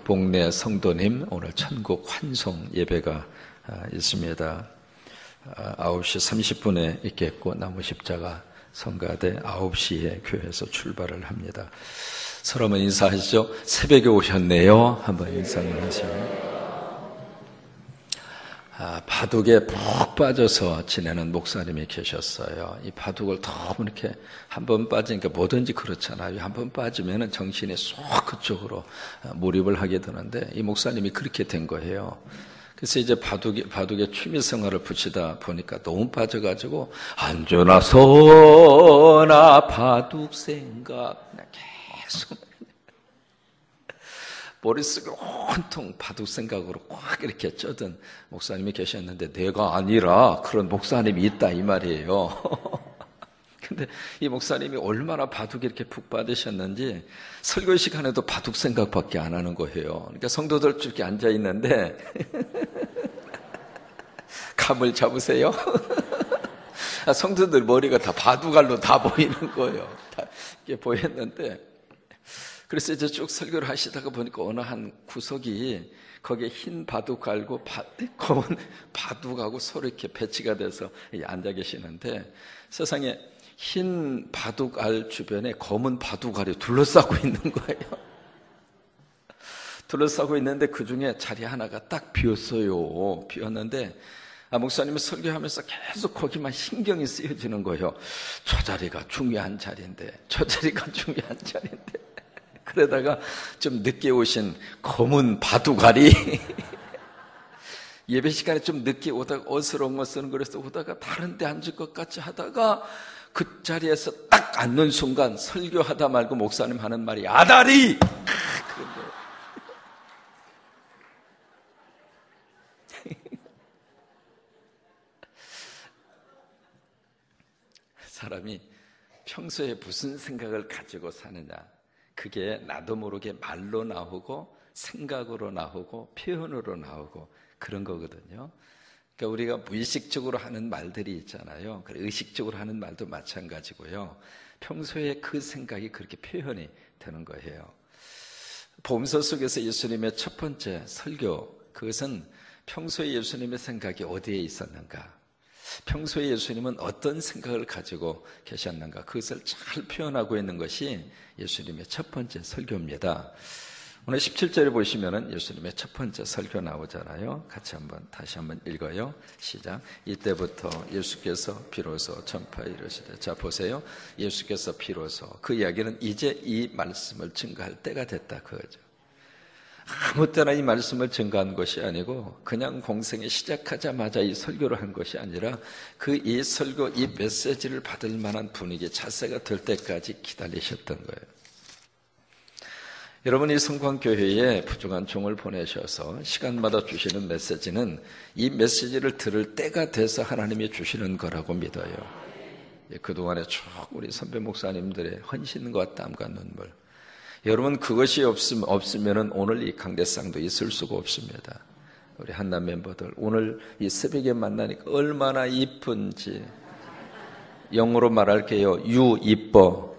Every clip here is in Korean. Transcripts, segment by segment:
복내 성도님 오늘 천국 환송 예배가 있습니다. 9시 30분에 있겠고 나무 십자가 성가대 9시에 교회에서 출발을 합니다. 서로 한번 인사하시죠. 새벽에 오셨네요. 한번 인사를 하시죠. 바둑에 푹 빠져서 지내는 목사님이 계셨어요. 이 바둑을 너무 이렇게 한번 빠지니까 뭐든지 그렇잖아요. 한번 빠지면 정신이 쏙 그쪽으로 몰입을 하게 되는데 이 목사님이 그렇게 된 거예요. 그래서 이제 바둑에 취미생활을 붙이다 보니까 너무 빠져가지고 앉으나 서나 바둑 생각 계속 머릿속에 온통 바둑 생각으로 꽉 이렇게 쪄든 목사님이 계셨는데 내가 아니라 그런 목사님이 있다 이 말이에요. 근데 이 목사님이 얼마나 바둑에 이렇게 푹 빠지셨는지 설교 시간에도 바둑 생각밖에 안 하는 거예요. 그러니까 성도들 쭉 이렇게 앉아 있는데 감을 잡으세요. 성도들 머리가 다 바둑알로 다 보이는 거예요. 다 이렇게 보였는데 그래서 이제 쭉 설교를 하시다가 보니까 어느 한 구석이 거기에 흰 바둑알고 검은 바둑하고 서로 이렇게 배치가 돼서 앉아 계시는데 세상에 흰 바둑알 주변에 검은 바둑알이 둘러싸고 있는 거예요. 둘러싸고 있는데 그 중에 자리 하나가 딱 비었어요. 비었는데 목사님이 설교하면서 계속 거기만 신경이 쓰여지는 거예요. 저 자리가 중요한 자리인데 저 자리가 중요한 자리인데 그러다가 좀 늦게 오신 검은 바둑알이 예배 시간에 좀 늦게 오다가 어슬렁어슬렁거려서 오다가 다른 데 앉을 것 같이 하다가 그 자리에서 딱 앉는 순간 설교하다 말고 목사님 하는 말이 아다리! 그런 거예요. 사람이 평소에 무슨 생각을 가지고 사느냐 그게 나도 모르게 말로 나오고 생각으로 나오고 표현으로 나오고 그런 거거든요. 그러니까 우리가 무의식적으로 하는 말들이 있잖아요. 의식적으로 하는 말도 마찬가지고요. 평소에 그 생각이 그렇게 표현이 되는 거예요. 복음서 속에서 예수님의 첫 번째 설교, 그것은 평소에 예수님의 생각이 어디에 있었는가, 평소에 예수님은 어떤 생각을 가지고 계셨는가, 그것을 잘 표현하고 있는 것이 예수님의 첫 번째 설교입니다. 오늘 17절에 보시면은 예수님의 첫 번째 설교 나오잖아요. 다시 한번 읽어요. 시작. 이때부터 예수께서 비로소 전파에 이르시되. 자, 보세요. 예수께서 비로소, 그 이야기는 이제 이 말씀을 증거할 때가 됐다 그거죠. 아무 때나 이 말씀을 증거한 것이 아니고 그냥 공생에 시작하자마자 이 설교를 한 것이 아니라 이 설교, 이 메시지를 받을 만한 분위기, 자세가 될 때까지 기다리셨던 거예요. 여러분, 이 성광교회에 부족한 종을 보내셔서 시간마다 주시는 메시지는 이 메시지를 들을 때가 돼서 하나님이 주시는 거라고 믿어요. 그동안에 쭉 우리 선배 목사님들의 헌신과 땀과 눈물, 여러분 그것이 없으면 오늘 이 강대상도 있을 수가 없습니다. 우리 한남 멤버들 오늘 이 새벽에 만나니까 얼마나 이쁜지 영어로 말할게요. 유 이뻐.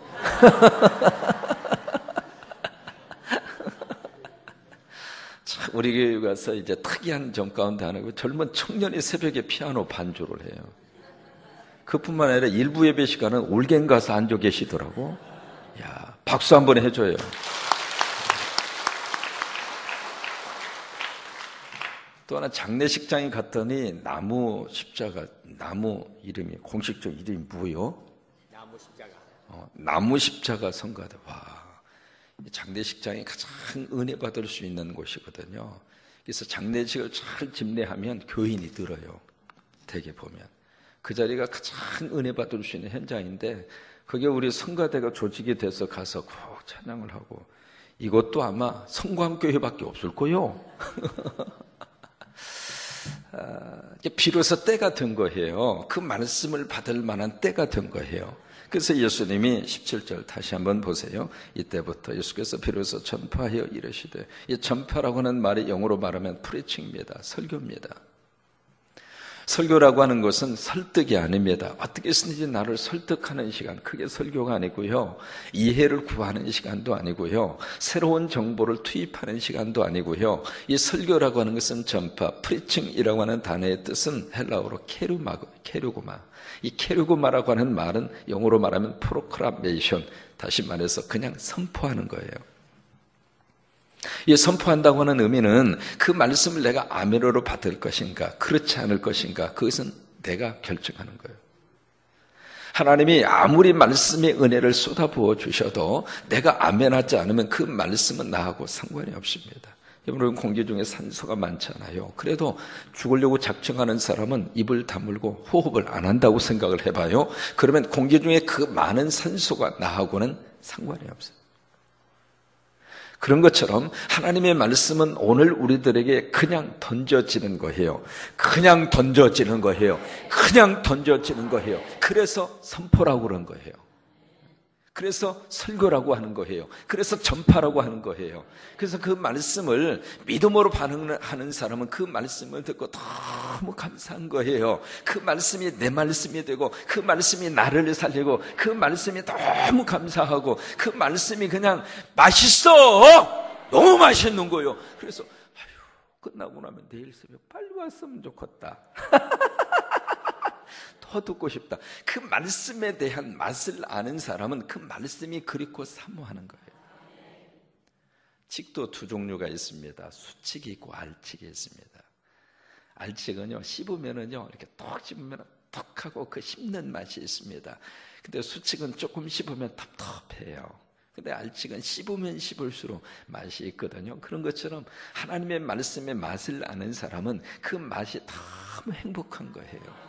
우리 교회 가서 이제 특이한 점 가운데 하나고 젊은 청년이 새벽에 피아노 반주를 해요. 그뿐만 아니라 일부 예배 시간은 올갱 가서 앉아 계시더라고. 야, 박수 한번 해줘요. 또 하나 장례식장에 갔더니 나무 이름이 공식적 이름이 뭐요? 나무 십자가. 나무 십자가 성가대. 와, 장례식장이 가장 은혜 받을 수 있는 곳이거든요. 그래서 장례식을 잘 집례하면 교인이 늘어요. 대개 보면 그 자리가 가장 은혜 받을 수 있는 현장인데 그게 우리 성가대가 조직이 돼서 가서 꼭 찬양을 하고, 이것도 아마 성광교회밖에 없을 거예요. 비로소 때가 된 거예요. 그 말씀을 받을 만한 때가 된 거예요. 그래서 예수님이 17절 다시 한번 보세요. 이때부터 예수께서 비로소 전파하여 이르시되, 이 전파라고 하는 말이 영어로 말하면 프리칭입니다. 설교입니다. 설교라고 하는 것은 설득이 아닙니다. 어떻게 쓰는지 나를 설득하는 시간, 그게 설교가 아니고요. 이해를 구하는 시간도 아니고요. 새로운 정보를 투입하는 시간도 아니고요. 이 설교라고 하는 것은 전파, 프리칭이라고 하는 단어의 뜻은 헬라어로 케루고마. 이 케루고마라고 하는 말은 영어로 말하면 프로클라메이션, 다시 말해서 그냥 선포하는 거예요. 이 선포한다고 하는 의미는 그 말씀을 내가 아멘으로 받을 것인가, 그렇지 않을 것인가, 그것은 내가 결정하는 거예요. 하나님이 아무리 말씀의 은혜를 쏟아부어 주셔도 내가 아멘하지 않으면 그 말씀은 나하고 상관이 없습니다. 여러분, 공기 중에 산소가 많잖아요. 그래도 죽으려고 작정하는 사람은 입을 다물고 호흡을 안 한다고 생각을 해봐요. 그러면 공기 중에 그 많은 산소가 나하고는 상관이 없어요. 그런 것처럼 하나님의 말씀은 오늘 우리들에게 그냥 던져지는 거예요. 그냥 던져지는 거예요. 그냥 던져지는 거예요. 그래서 선포라고 그런 거예요. 그래서 설교라고 하는 거예요. 그래서 전파라고 하는 거예요. 그래서 그 말씀을 믿음으로 반응하는 사람은 그 말씀을 듣고 너무 감사한 거예요. 그 말씀이 내 말씀이 되고 그 말씀이 나를 살리고 그 말씀이 너무 감사하고 그 말씀이 그냥 맛있어! 너무 맛있는 거예요. 그래서 끝나고 나면 내일 새벽 빨리 왔으면 좋겠다. 더 듣고 싶다. 그 말씀에 대한 맛을 아는 사람은 그 말씀이 그립고 사모하는 거예요. 칡도 두 종류가 있습니다. 수칡이 있고 알칡이 있습니다. 알칡은요, 씹으면은요, 이렇게 톡 씹으면 톡하고 그 씹는 맛이 있습니다. 근데 수칡은 조금 씹으면 텁텁해요. 근데 알칡은 씹으면 씹을수록 맛이 있거든요. 그런 것처럼 하나님의 말씀의 맛을 아는 사람은 그 맛이 너무 행복한 거예요.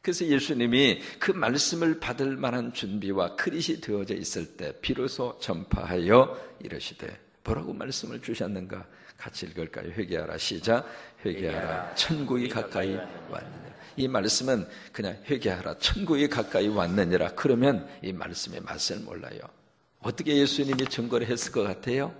그래서 예수님이 그 말씀을 받을 만한 준비와 그릇이 되어져 있을 때 비로소 전파하여 이르시되, 뭐라고 말씀을 주셨는가? 같이 읽을까요? 회개하라. 시작. 회개하라. 천국이 가까이 왔느니라. 이 말씀은 그냥 회개하라. 천국이 가까이 왔느니라. 그러면 이 말씀의 맛을 몰라요. 어떻게 예수님이 증거를 했을 것 같아요?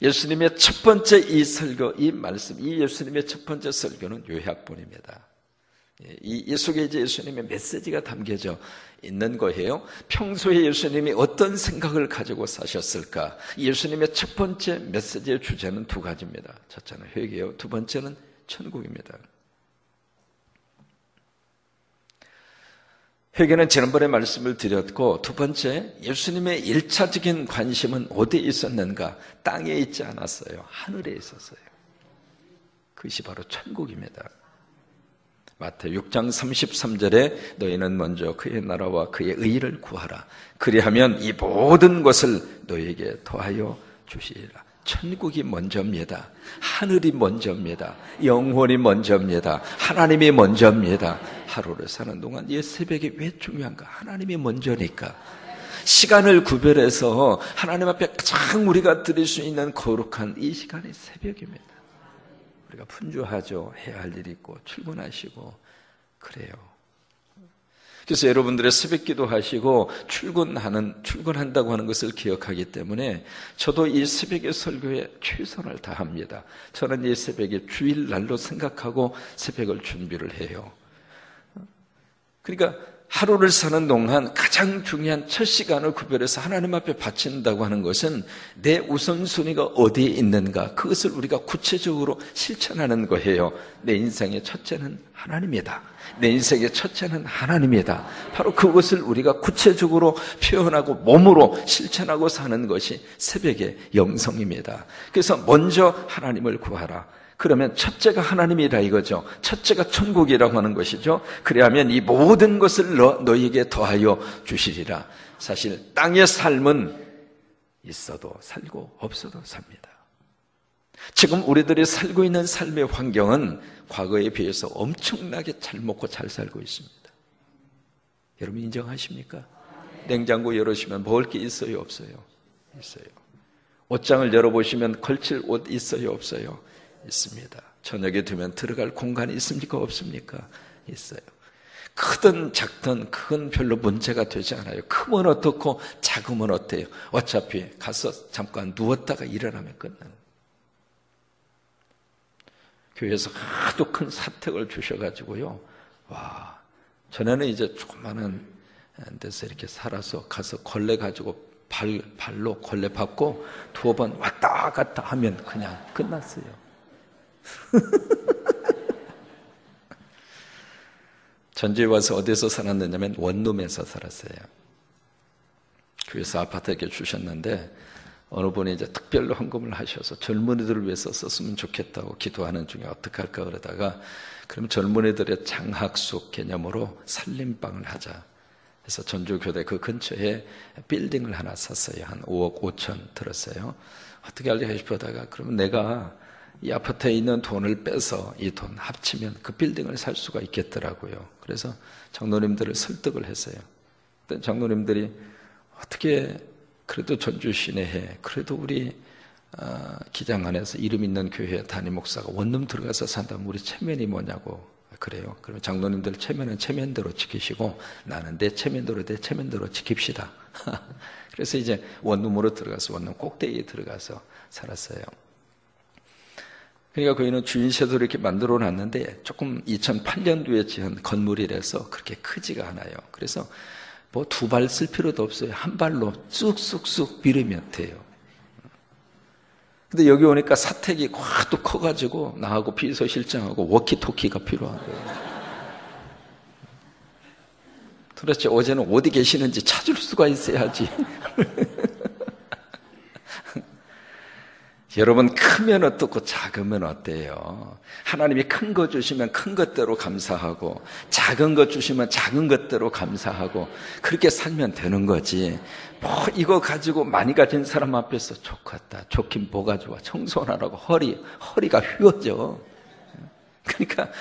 예수님의 첫 번째 이 설교, 이 말씀, 이 예수님의 첫 번째 설교는 요약본입니다. 이 속에 이제 예수님의 메시지가 담겨져 있는 거예요. 평소에 예수님이 어떤 생각을 가지고 사셨을까? 예수님의 첫 번째 메시지의 주제는 두 가지입니다. 첫째는 회개요. 두 번째는 천국입니다. 회개는 지난번에 말씀을 드렸고, 두 번째, 예수님의 1차적인 관심은 어디에 있었는가? 땅에 있지 않았어요. 하늘에 있었어요. 그것이 바로 천국입니다. 마태복음 6장 33절에 너희는 먼저 그의 나라와 그의 의를 구하라. 그리하면 이 모든 것을 너희에게 더하여 주시리라. 천국이 먼저입니다. 하늘이 먼저입니다. 영혼이 먼저입니다. 하나님이 먼저입니다. 하루를 사는 동안 이 새벽이 왜 중요한가? 하나님이 먼저니까. 시간을 구별해서 하나님 앞에 가장 우리가 드릴 수 있는 거룩한 이 시간이 새벽입니다. 우리가 분주하죠. 해야 할 일이 있고 출근하시고 그래요. 그래서 여러분들의 새벽 기도하시고 출근한다고 하는 것을 기억하기 때문에 저도 이 새벽의 설교에 최선을 다합니다. 저는 이 새벽이 주일날로 생각하고 새벽을 준비를 해요. 그러니까 하루를 사는 동안 가장 중요한 첫 시간을 구별해서 하나님 앞에 바친다고 하는 것은 내 우선순위가 어디에 있는가, 그것을 우리가 구체적으로 실천하는 거예요. 내 인생의 첫째는 하나님이다. 내 인생의 첫째는 하나님이다. 바로 그것을 우리가 구체적으로 표현하고 몸으로 실천하고 사는 것이 새벽의 영성입니다. 그래서 먼저 하나님을 구하라. 그러면 첫째가 하나님이라 이거죠. 첫째가 천국이라고 하는 것이죠. 그래야면 이 모든 것을 너희에게 더하여 주시리라. 사실 땅의 삶은 있어도 살고 없어도 삽니다. 지금 우리들이 살고 있는 삶의 환경은 과거에 비해서 엄청나게 잘 먹고 잘 살고 있습니다. 여러분 인정하십니까? 냉장고 열어보시면 먹을 게 있어요 없어요? 있어요. 옷장을 열어보시면 걸칠 옷 있어요 없어요? 있습니다. 저녁에 되면 들어갈 공간이 있습니까 없습니까? 있어요. 크든 작든 그건 별로 문제가 되지 않아요. 크면 어떻고 작으면 어때요? 어차피 가서 잠깐 누웠다가 일어나면 끝나는 거예요. 교회에서 하도 큰 사택을 주셔가지고요. 와, 전에는 이제 조그마한 데서 이렇게 살아서 가서 걸레 가지고 발로 걸레 밟고 2번 왔다 갔다 하면 그냥 끝났어요. 전주에 와서 어디서 살았느냐면 원룸에서 살았어요. 교회에서 아파트 이렇게 주셨는데 어느 분이 이제 특별로 헌금을 하셔서 젊은이들을 위해서 썼으면 좋겠다고 기도하는 중에 어떻게 할까 그러다가 그럼 젊은이들의 장학숙 개념으로 살림방을 하자. 그래서 전주교대 그 근처에 빌딩을 하나 샀어요. 한 5억 5천 들었어요. 어떻게 할까 싶어다가 그러면 내가 이 아파트에 있는 돈을 빼서 이 돈 합치면 그 빌딩을 살 수가 있겠더라고요. 그래서 장로님들을 설득을 했어요. 그때 장로님들이 어떻게 그래도 전주 시내에 그래도 우리 기장 안에서 이름 있는 교회 담임 목사가 원룸 들어가서 산다면 우리 체면이 뭐냐고 그래요. 그러면 장로님들 체면은 체면대로 지키시고 나는 내 체면대로 지킵시다. 그래서 이제 원룸으로 들어가서 원룸 꼭대기에 들어가서 살았어요. 그러니까 거기는 주인세도 이렇게 만들어 놨는데 조금 2008년도에 지은 건물이라서 그렇게 크지가 않아요. 그래서 뭐 2발 쓸 필요도 없어요. 한 발로 쑥쑥쑥 밀으면 돼요. 근데 여기 오니까 사택이 확 또 커가지고 나하고 비서실장하고 워키토키가 필요한 거예요. 도대체 어제는 어디 계시는지 찾을 수가 있어야지. 여러분 크면 어떻고 작으면 어때요? 하나님이 큰 거 주시면 큰 것대로 감사하고 작은 것 주시면 작은 것대로 감사하고 그렇게 살면 되는 거지. 뭐 이거 가지고 많이 가진 사람 앞에서 좋겠다. 좋긴 뭐가 좋아. 청소하라고 허리가 휘어져. 그러니까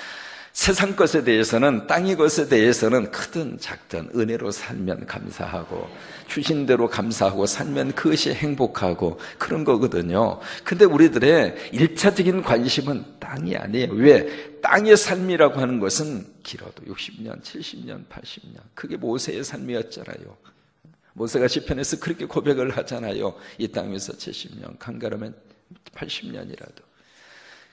세상 것에 대해서는 땅의 것에 대해서는 크든 작든 은혜로 살면 감사하고 주신 대로 감사하고 살면 그것이 행복하고 그런 거거든요. 근데 우리들의 1차적인 관심은 땅이 아니에요. 왜? 땅의 삶이라고 하는 것은 길어도 60년, 70년, 80년 그게 모세의 삶이었잖아요. 모세가 시편에서 그렇게 고백을 하잖아요. 이 땅에서 70년, 강가라면 80년이라도.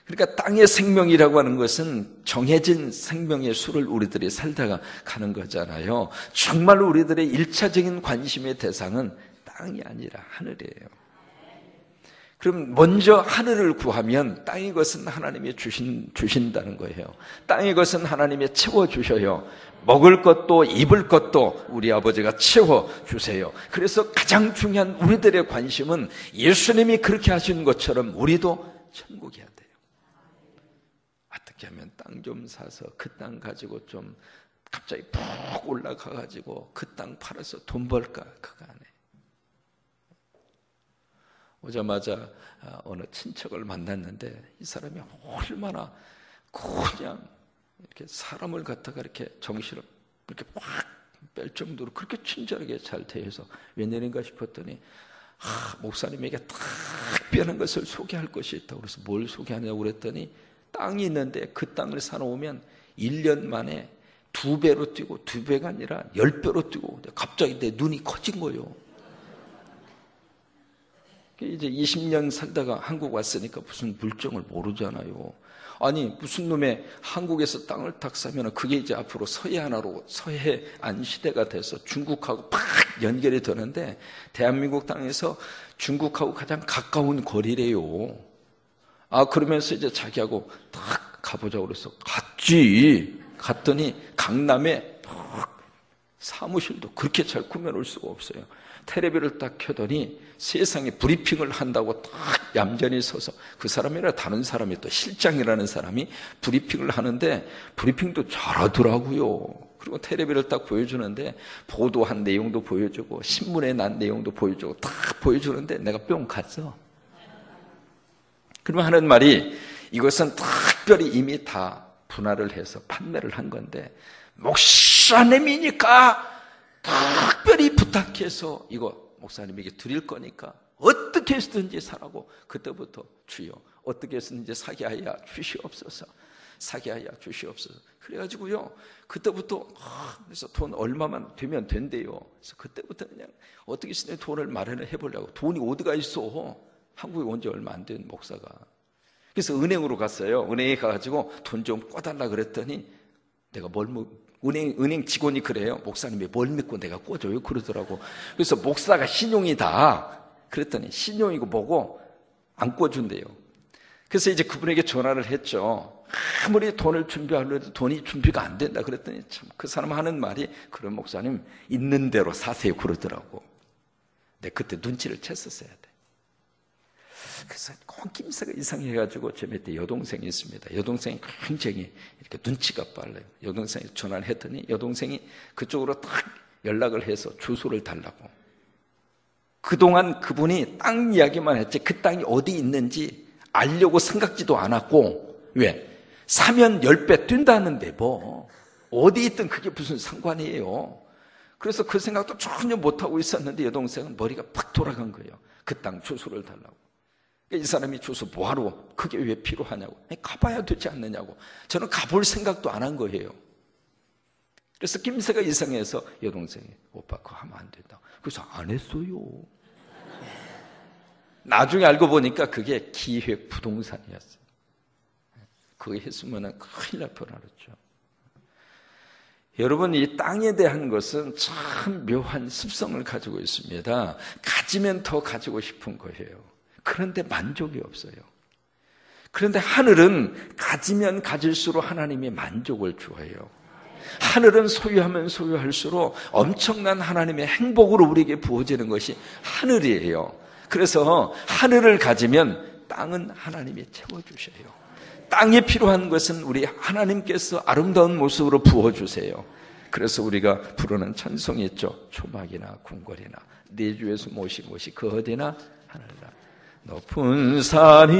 그러니까 땅의 생명이라고 하는 것은 정해진 생명의 수를 우리들이 살다가 가는 거잖아요. 정말 우리들의 1차적인 관심의 대상은 땅이 아니라 하늘이에요. 그럼 먼저 하늘을 구하면 땅의 것은 하나님이 주신다는 거예요. 땅의 것은 하나님이 채워주셔요. 먹을 것도 입을 것도 우리 아버지가 채워주세요. 그래서 가장 중요한 우리들의 관심은 예수님이 그렇게 하신 것처럼 우리도 천국이야 돼요. 어떻게 하면 땅 좀 사서 그 땅 가지고 좀 갑자기 푹 올라가가지고 그 땅 팔아서 돈 벌까? 그거 안 해. 오자마자 어느 친척을 만났는데 이 사람이 얼마나 그냥 이렇게 사람을 갖다가 이렇게 정신을 이렇게 확 뺄 정도로 그렇게 친절하게 잘 대해서 웬일인가 싶었더니 목사님에게 특별한 것을 소개할 것이 있다고 그래서 뭘 소개하냐고 그랬더니 땅이 있는데 그 땅을 사놓으면 1년 만에 2배로 뛰고 2배가 아니라 10배로 뛰고 갑자기 내 눈이 커진 거예요. 이제 20년 살다가 한국 왔으니까 무슨 물정을 모르잖아요. 아니 무슨 놈의 한국에서 땅을 탁 사면 그게 이제 앞으로 서해안으로 서해안 시대가 돼서 중국하고 팍 연결이 되는데 대한민국 땅에서 중국하고 가장 가까운 거리래요. 그러면서 이제 자기하고 딱 가보자고 그래서 갔더니 강남에 사무실도 그렇게 잘 꾸며놓을 수가 없어요. 텔레비를 딱 켜더니 세상에 브리핑을 한다고 딱 얌전히 서서 그 사람이 아니라 다른 사람이 또 실장이라는 사람이 브리핑을 하는데 브리핑도 잘하더라고요. 그리고 텔레비를 딱 보여주는데 보도한 내용도 보여주고 신문에 난 내용도 보여주고 딱 보여주는데 내가 뿅 갔어. 그러면 하는 말이 이것은 특별히 이미 다 분할을 해서 판매를 한 건데 목사님이니까 특별히 부탁해서 이거 목사님에게 드릴 거니까 어떻게 해서든지 사라고 그때부터 주여 어떻게 해서든지 사게 하여 주시옵소서 사게 하여 주시옵소서 그래가지고요 그때부터 그래서 돈 얼마만 되면 된대요. 그래서 그때부터 그냥 어떻게 해서든지 돈을 마련을 해보려고 돈이 어디가 있어 한국에 온 지 얼마 안 된 목사가 그래서 은행으로 갔어요. 은행에 가가지고 돈 좀 꿔달라 그랬더니 내가 은행 직원이 그래요. 목사님이 뭘 믿고 내가 꿔줘요? 그러더라고. 그래서 목사가 신용이다. 그랬더니 신용이고 뭐고 안 꿔준대요. 그래서 이제 그분에게 전화를 했죠. 아무리 돈을 준비하려고 해도 돈이 준비가 안 된다 그랬더니 참 그 사람 하는 말이, 그럼 목사님 있는 대로 사세요 그러더라고. 근데 그때 눈치를 챘었어야 돼. 그래서 낌새가 이상해가지고 제 밑에 여동생이 있습니다. 여동생이 굉장히 이렇게 눈치가 빨라요. 여동생이 전화를 했더니 여동생이 그쪽으로 딱 연락을 해서 주소를 달라고. 그동안 그분이 땅 이야기만 했지 그 땅이 어디 있는지 알려고 생각지도 않았고, 왜? 사면 10배 뛴다는데 뭐 어디 있든 그게 무슨 상관이에요. 그래서 그 생각도 전혀 못하고 있었는데 여동생은 머리가 팍 돌아간 거예요. 그 땅 주소를 달라고. 이 사람이 주소 뭐하러, 그게 왜 필요하냐고. 가봐야 되지 않느냐고. 저는 가볼 생각도 안 한 거예요. 그래서 낌새가 이상해서 여동생이 오빠 그거 하면 안 된다. 그래서 안 했어요. 나중에 알고 보니까 그게 기획 부동산이었어요. 그거 했으면 큰일 날 뻔하죠. 여러분, 이 땅에 대한 것은 참 묘한 습성을 가지고 있습니다. 가지면 더 가지고 싶은 거예요. 그런데 만족이 없어요. 그런데 하늘은 가지면 가질수록 하나님이 만족을 주어요. 하늘은 소유하면 소유할수록 엄청난 하나님의 행복으로 우리에게 부어지는 것이 하늘이에요. 그래서 하늘을 가지면 땅은 하나님이 채워주셔요. 땅에 필요한 것은 우리 하나님께서 아름다운 모습으로 부어주세요. 그래서 우리가 부르는 찬송이 있죠. 초막이나 궁궐이나 내 주에서 모신 곳이 그 어디나 하늘이라. 높은 산이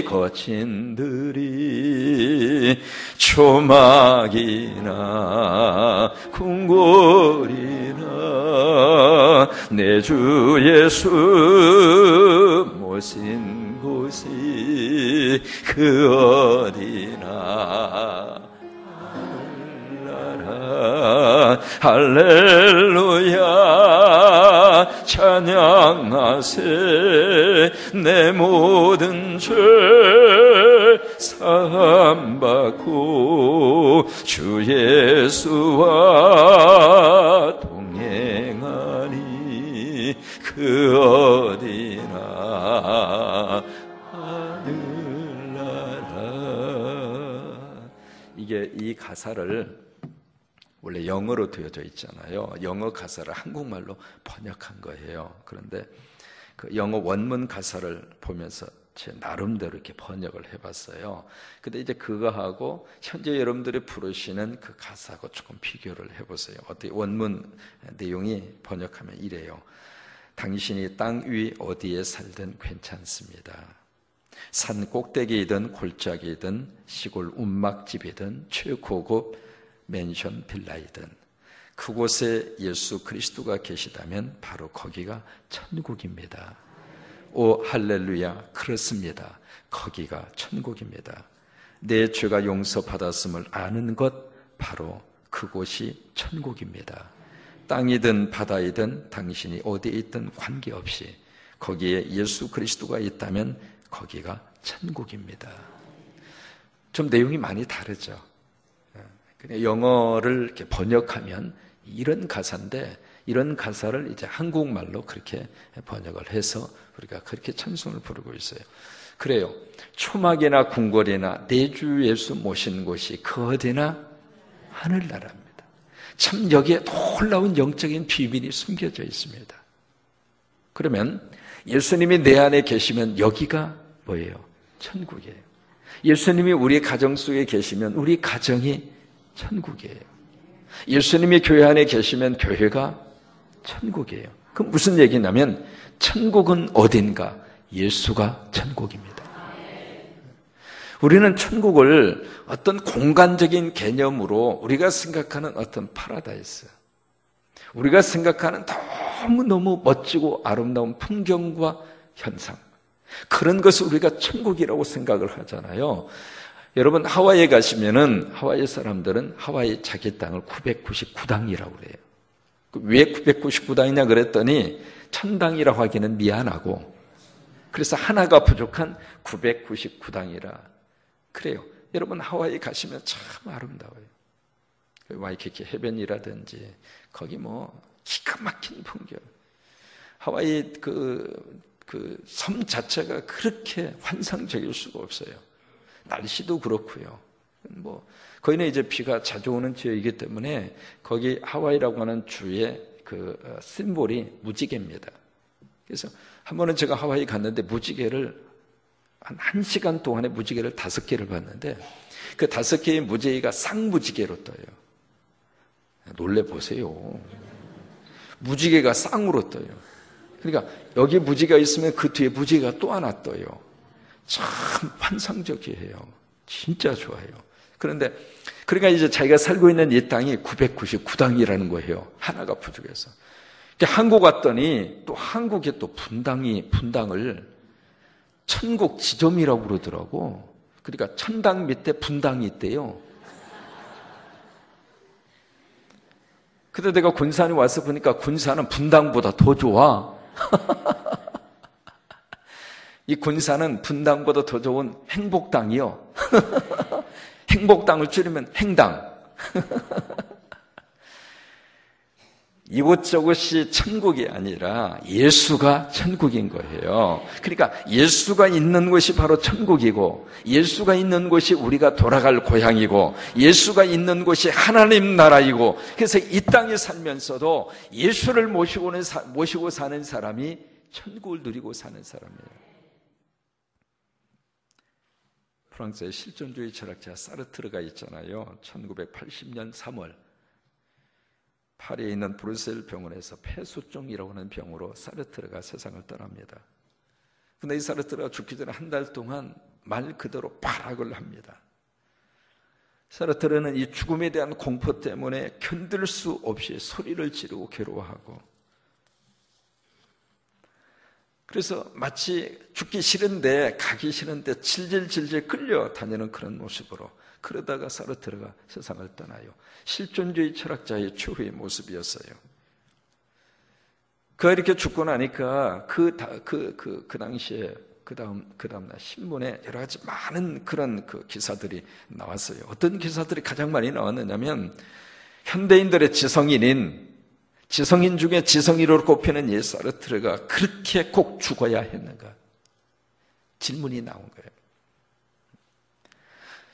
거친 들이 초막이나 궁궐이나 내 주 예수 모신 곳이 그 어디나 하늘나라 할렐루야 찬양하세 내 모든 죄 사함받고 주 예수와 동행하니 그 어디나 하늘나라. 이게 이 가사를 원래 영어로 되어져 있잖아요. 영어 가사를 한국말로 번역한 거예요. 그런데 그 영어 원문 가사를 보면서 제 나름대로 이렇게 번역을 해봤어요. 근데 이제 그거하고 현재 여러분들이 부르시는 그 가사하고 조금 비교를 해보세요. 어떻게 원문 내용이 번역하면 이래요. 당신이 땅 위 어디에 살든 괜찮습니다. 산 꼭대기이든 골짜기이든 시골 움막집이든 최고급 맨션 빌라이든 그곳에 예수 그리스도가 계시다면 바로 거기가 천국입니다. 오 할렐루야, 그렇습니다. 거기가 천국입니다. 내 죄가 용서받았음을 아는 것 바로 그곳이 천국입니다. 땅이든 바다이든 당신이 어디에 있든 관계없이 거기에 예수 그리스도가 있다면 거기가 천국입니다. 좀 내용이 많이 다르죠. 영어를 이렇게 번역하면 이런 가사인데 이런 가사를 이제 한국말로 그렇게 번역을 해서 우리가 그렇게 찬송을 부르고 있어요. 그래요. 초막이나 궁궐이나 내 주 예수 모신 곳이 그 어디나 하늘나라입니다. 참 여기에 놀라운 영적인 비밀이 숨겨져 있습니다. 그러면 예수님이 내 안에 계시면 여기가 뭐예요? 천국이에요. 예수님이 우리 가정 속에 계시면 우리 가정이 천국이에요. 예수님이 교회 안에 계시면 교회가 천국이에요. 그럼 무슨 얘기냐면 천국은 어딘가? 예수가 천국입니다. 우리는 천국을 어떤 공간적인 개념으로 우리가 생각하는 어떤 파라다이스, 우리가 생각하는 너무너무 멋지고 아름다운 풍경과 현상, 그런 것을 우리가 천국이라고 생각을 하잖아요. 여러분 하와이에 가시면은 하와이 사람들은 하와이 자기 땅을 999당이라고 그래요. 왜 999당이냐 그랬더니 천당이라고 하기는 미안하고 그래서 하나가 부족한 999당이라 그래요. 여러분 하와이 가시면 참 아름다워요. 와이키키 해변이라든지 거기 뭐 기가 막힌 풍경. 하와이 그 섬 자체가 그렇게 환상적일 수가 없어요. 날씨도 그렇고요. 뭐 거기는 이제 비가 자주 오는 지역이기 때문에 거기 하와이라고 하는 주의 그 심볼이 무지개입니다. 그래서 한 번은 제가 하와이 갔는데 무지개를 한 1시간 동안에 무지개를 5개를 봤는데 그 5개의 무지개가 쌍무지개로 떠요. 놀래보세요. 무지개가 쌍으로 떠요. 그러니까 여기 무지개가 있으면 그 뒤에 무지개가 또 하나 떠요. 참 환상적이에요. 진짜 좋아요. 그런데 그러니까 이제 자기가 살고 있는 이 땅이 999당이라는 거예요. 하나가 부족해서. 한국 왔더니 또 한국에 또 분당을 천국 지점이라고 그러더라고. 그러니까 천당 밑에 분당이 있대요. 근데 내가 군산에 와서 보니까 군산은 분당보다 더 좋아. 이 군산은 분당보다 더 좋은 행복당이요. 행복당을 줄이면 행당. 이곳저곳이 천국이 아니라 예수가 천국인 거예요. 그러니까 예수가 있는 곳이 바로 천국이고 예수가 있는 곳이 우리가 돌아갈 고향이고 예수가 있는 곳이 하나님 나라이고 그래서 이 땅에 살면서도 예수를 모시고 사는 사람이 천국을 누리고 사는 사람이에요. 프랑스의 실존주의 철학자 사르트르가 있잖아요. 1980년 3월 파리에 있는 브뤼셀 병원에서 폐소종이라고 하는 병으로 사르트르가 세상을 떠납니다. 그런데 이 사르트르가 죽기 전에 한 달 동안 말 그대로 발악을 합니다. 사르트르는 이 죽음에 대한 공포 때문에 견딜 수 없이 소리를 지르고 괴로워하고 그래서 마치 죽기 싫은데 가기 싫은데 질질질질 끌려다니는 그런 모습으로 그러다가 사르트르가 세상을 떠나요. 실존주의 철학자의 최후의 모습이었어요. 그가 이렇게 죽고 나니까 그 당시에 그 다음날 신문에 여러 가지 많은 그런 기사들이 나왔어요. 어떤 기사들이 가장 많이 나왔느냐면 현대인들의 지성인 중에 지성인으로 꼽히는 이 사르트르가 그렇게 꼭 죽어야 했는가? 질문이 나온 거예요.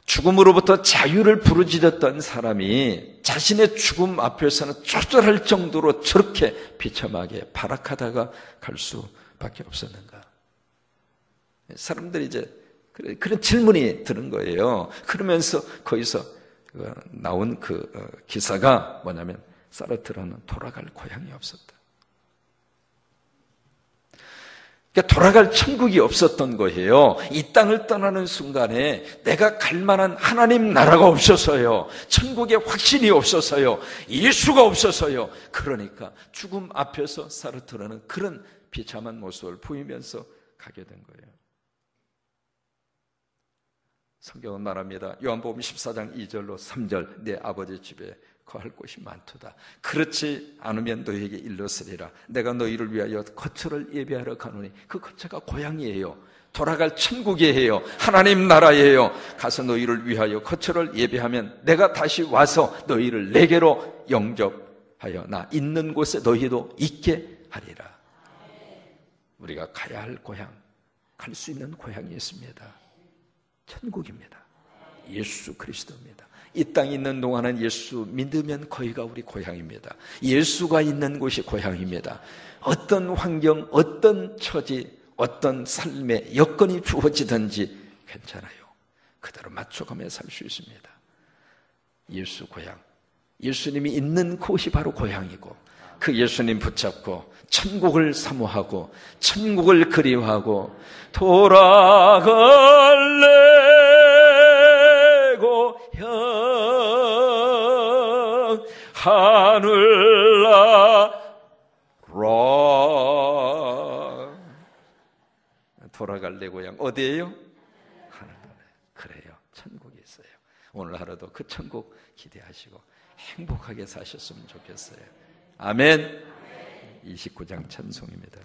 죽음으로부터 자유를 부르짖었던 사람이 자신의 죽음 앞에서는 초절할 정도로 저렇게 비참하게 발악하다가 갈 수밖에 없었는가? 사람들이 이제 그런 질문이 드는 거예요. 그러면서 거기서 나온 기사가 뭐냐면 사르트르는 돌아갈 고향이 없었다. 그러니까 돌아갈 천국이 없었던 거예요. 이 땅을 떠나는 순간에 내가 갈 만한 하나님 나라가 없어서요. 천국의 확신이 없어서요. 예수가 없어서요. 그러니까 죽음 앞에서 사르트르는 그런 비참한 모습을 보이면서 가게 된 거예요. 성경은 말합니다. 요한복음 14장 2절로 3절 내 아버지 집에 거할 곳이 많도다. 그렇지 않으면 너희에게 일렀으리라. 내가 너희를 위하여 거처를 예비하러 가노니 그 거처가 고향이에요. 돌아갈 천국이에요. 하나님 나라예요. 가서 너희를 위하여 거처를 예비하면 내가 다시 와서 너희를 내게로 영접하여 나 있는 곳에 너희도 있게 하리라. 우리가 가야 할 고향, 갈 수 있는 고향이 있습니다. 천국입니다. 예수 그리스도입니다. 이 땅에 있는 동안은 예수 믿으면 거기가 우리 고향입니다. 예수가 있는 곳이 고향입니다. 어떤 환경, 어떤 처지, 어떤 삶의 여건이 주어지든지 괜찮아요. 그대로 맞춰가며 살 수 있습니다. 예수 고향, 예수님이 있는 곳이 바로 고향이고 그 예수님 붙잡고 천국을 사모하고 천국을 그리워하고 돌아갈래 고향 하늘나라. 돌아갈 내 고향 어디예요? 하늘나라. 그래요. 천국이 있어요. 오늘 하루도 그 천국 기대하시고 행복하게 사셨으면 좋겠어요. 아멘. 29장 찬송입니다.